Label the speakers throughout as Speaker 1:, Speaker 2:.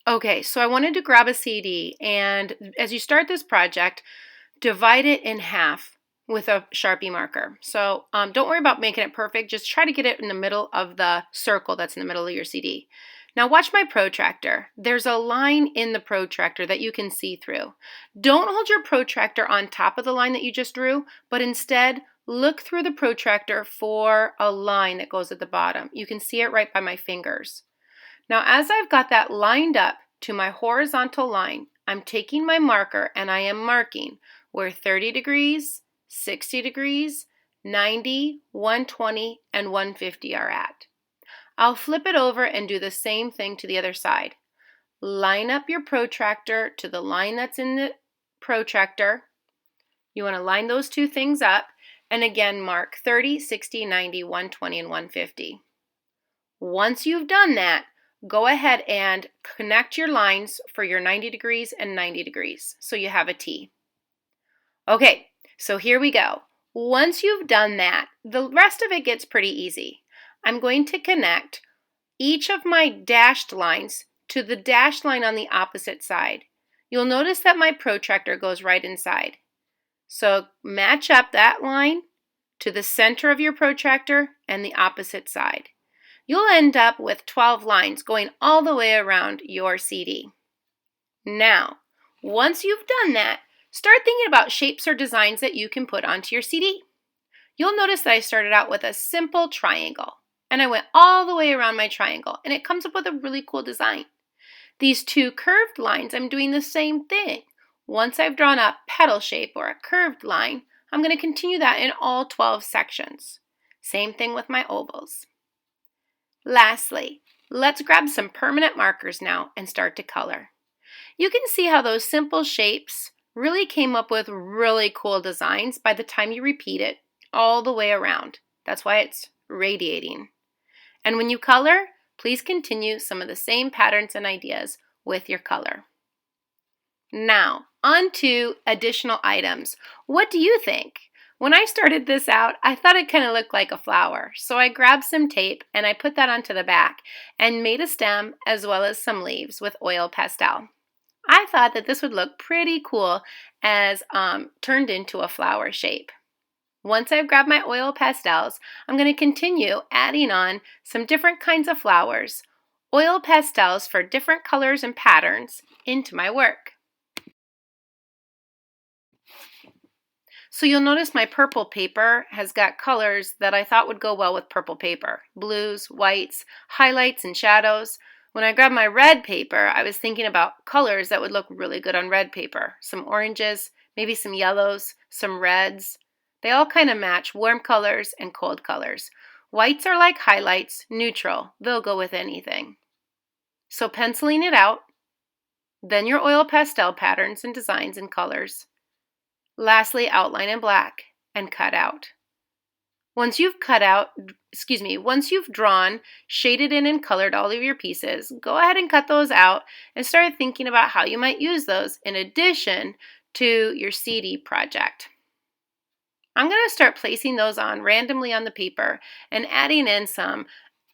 Speaker 1: Okay, so I wanted to grab a CD, and as you start this project, divide it in half with a Sharpie marker. So don't worry about making it perfect, just try to get it in the middle of the circle that's in the middle of your CD. Now watch my protractor. There's a line in the protractor that you can see through. Don't hold your protractor on top of the line that you just drew, but instead look through the protractor for a line that goes at the bottom. You can see it right by my fingers. Now, as I've got that lined up to my horizontal line, I'm taking my marker and I am marking where 30 degrees, 60 degrees, 90, 120, and 150 are at. I'll flip it over and do the same thing to the other side. Line up your protractor to the line that's in the protractor. You want to line those two things up, and again mark 30, 60, 90, 120, and 150. Once you've done that, go ahead and connect your lines for your 90 degrees and 90 degrees so you have a T. Okay, so here we go. Once you've done that, the rest of it gets pretty easy. I'm going to connect each of my dashed lines to the dashed line on the opposite side. You'll notice that my protractor goes right inside. So match up that line to the center of your protractor and the opposite side. You'll end up with 12 lines going all the way around your CD. Now, once you've done that, start thinking about shapes or designs that you can put onto your CD. You'll notice that I started out with a simple triangle, and I went all the way around my triangle, and it comes up with a really cool design. These two curved lines, I'm doing the same thing. Once I've drawn a petal shape or a curved line, I'm going to continue that in all 12 sections. Same thing with my ovals. Lastly, let's grab some permanent markers now and start to color. You can see how those simple shapes really came up with really cool designs by the time you repeat it all the way around. That's why it's radiating. And when you color, please continue some of the same patterns and ideas with your color. Now, on to additional items. What do you think? When I started this out, I thought it kind of looked like a flower. So I grabbed some tape and I put that onto the back and made a stem as well as some leaves with oil pastel. I thought that this would look pretty cool as turned into a flower shape. Once I've grabbed my oil pastels, I'm going to continue adding on some different kinds of flowers, oil pastels for different colors and patterns into my work. So you'll notice my purple paper has got colors that I thought would go well with purple paper. Blues, whites, highlights, and shadows. When I grabbed my red paper, I was thinking about colors that would look really good on red paper. Some oranges, maybe some yellows, some reds. They all kind of match warm colors and cold colors. Whites are like highlights, neutral. They'll go with anything. So penciling it out, then your oil pastel patterns and designs and colors. Lastly, outline in black and cut out. Once you've drawn, shaded in, and colored all of your pieces, go ahead and cut those out and start thinking about how you might use those in addition to your CD project. I'm going to start placing those on randomly on the paper and adding in some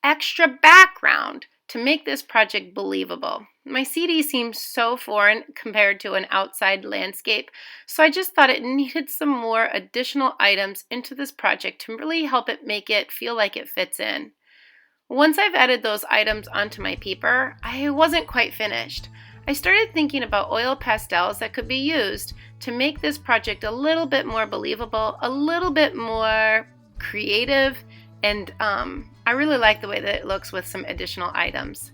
Speaker 1: extra background to make this project believable. My CD seems so foreign compared to an outside landscape, so I just thought it needed some more additional items into this project to really help it make it feel like it fits in. Once I've added those items onto my paper, I wasn't quite finished. I started thinking about oil pastels that could be used to make this project a little bit more believable, a little bit more creative, and I really like the way that it looks with some additional items.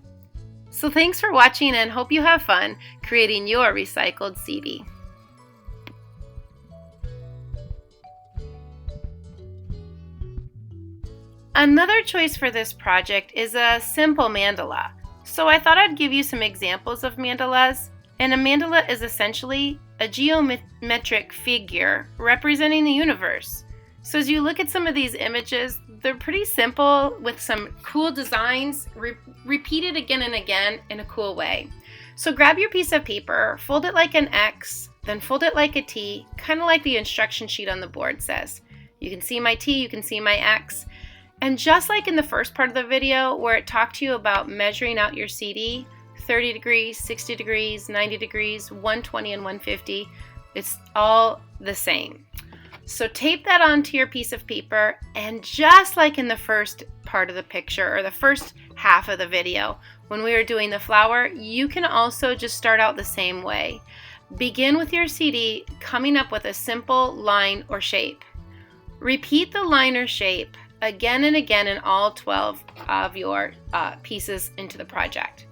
Speaker 1: So thanks for watching and hope you have fun creating your recycled CD. Another choice for this project is a simple mandala. So I thought I'd give you some examples of mandalas. And a mandala is essentially a geometric figure representing the universe. So as you look at some of these images, they're pretty simple with some cool designs repeated again and again in a cool way. So grab your piece of paper, fold it like an X, then fold it like a T, kind of like the instruction sheet on the board says. You can see my T, you can see my X. And just like in the first part of the video where it talked to you about measuring out your CD, 30 degrees, 60 degrees, 90 degrees, 120 and 150. It's all the same. So tape that onto your piece of paper, and just like in the first part of the picture or the first half of the video when we were doing the flower, you can also just start out the same way. Begin with your CD coming up with a simple line or shape. Repeat the line or shape again and again in all 12 of your pieces into the project.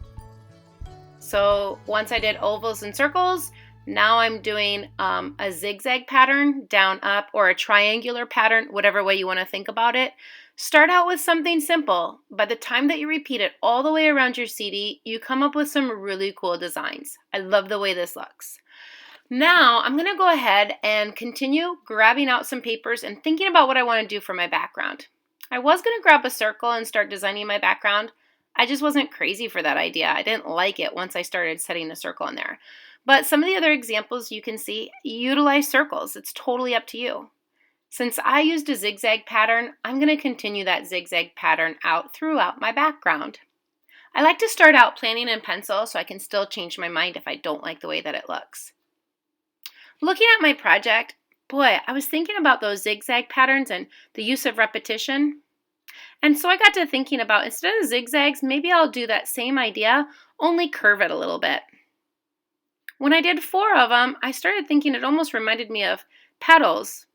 Speaker 1: So once I did ovals and circles, now I'm doing a zigzag pattern down up, or a triangular pattern, whatever way you want to think about it. Start out with something simple. By the time that you repeat it all the way around your CD, you come up with some really cool designs. I love the way this looks. Now I'm going to go ahead and continue grabbing out some papers and thinking about what I want to do for my background. I was going to grab a circle and start designing my background. I just wasn't crazy for that idea. I didn't like it once I started setting the circle in there. But some of the other examples you can see utilize circles. It's totally up to you. Since I used a zigzag pattern, I'm going to continue that zigzag pattern out throughout my background. I like to start out planning in pencil so I can still change my mind if I don't like the way that it looks. Looking at my project, boy, I was thinking about those zigzag patterns and the use of repetition. And so I got to thinking about, instead of zigzags, maybe I'll do that same idea, only curve it a little bit. When I did 4 of them, I started thinking it almost reminded me of petals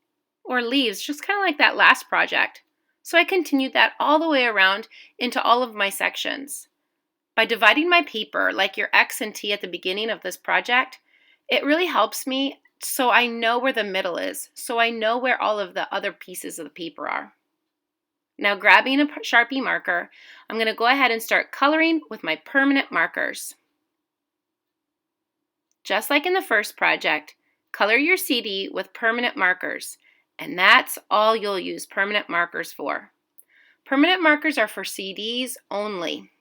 Speaker 1: or leaves, just kind of like that last project. So I continued that all the way around into all of my sections. By dividing my paper, like your X and T at the beginning of this project, it really helps me so I know where the middle is, so I know where all of the other pieces of the paper are. Now, grabbing a Sharpie marker, I'm going to go ahead and start coloring with my permanent markers. Just like in the first project, color your CD with permanent markers, and that's all you'll use permanent markers for. Permanent markers are for CDs only.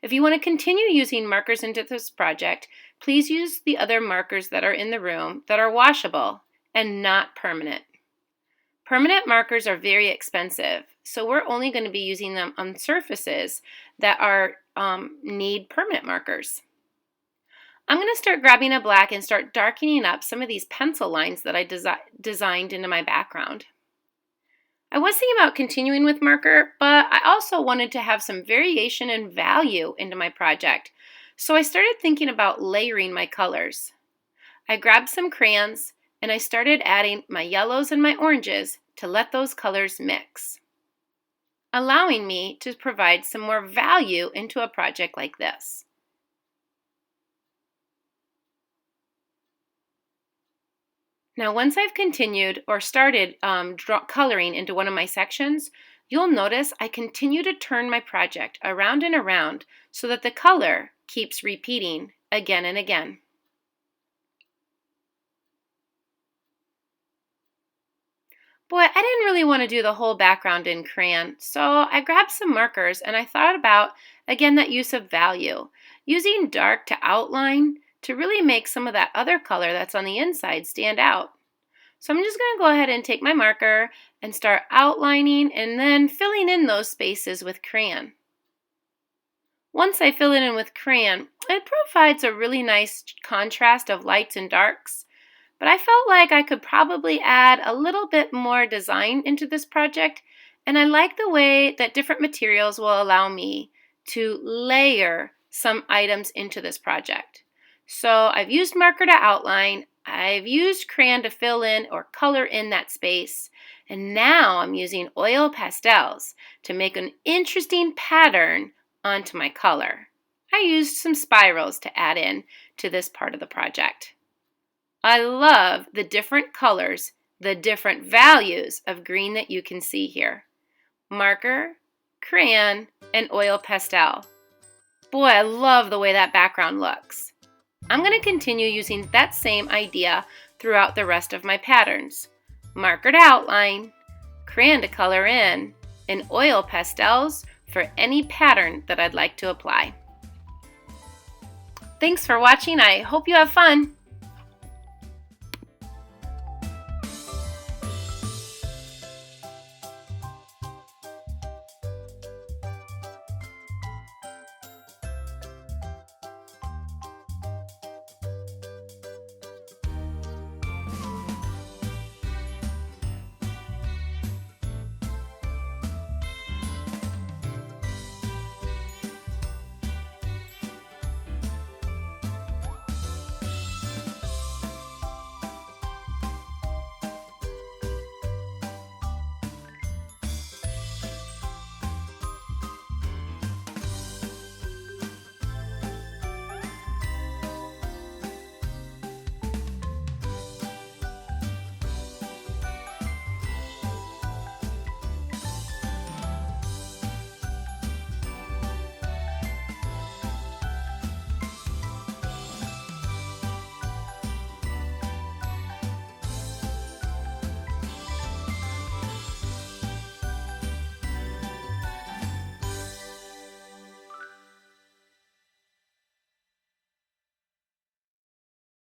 Speaker 1: If you want to continue using markers into this project, please use the other markers that are in the room that are washable and not permanent. Permanent markers are very expensive, so we're only going to be using them on surfaces that need permanent markers. I'm going to start grabbing a black and start darkening up some of these pencil lines that I designed into my background. I was thinking about continuing with marker, but I also wanted to have some variation and value into my project, so I started thinking about layering my colors. I grabbed some crayons and I started adding my yellows and my oranges to let those colors mix, allowing me to provide some more value into a project like this. Now, once I've continued or started coloring into one of my sections, you'll notice I continue to turn my project around and around so that the color keeps repeating again and again. Boy, I didn't really want to do the whole background in crayon, so I grabbed some markers and I thought about, again, that use of value, using dark to outline to really make some of that other color that's on the inside stand out. So I'm just going to go ahead and take my marker and start outlining and then filling in those spaces with crayon. Once I fill it in with crayon, it provides a really nice contrast of lights and darks, but I felt like I could probably add a little bit more design into this project, and I like the way that different materials will allow me to layer some items into this project. So I've used marker to outline, I've used crayon to fill in or color in that space, and now I'm using oil pastels to make an interesting pattern onto my color. I used some spirals to add in to this part of the project. I love the different colors, the different values of green that you can see here. Marker, crayon, and oil pastel. Boy, I love the way that background looks. I'm going to continue using that same idea throughout the rest of my patterns. Marker to outline, crayon to color in, and oil pastels for any pattern that I'd like to apply. Thanks for watching. I hope you have fun.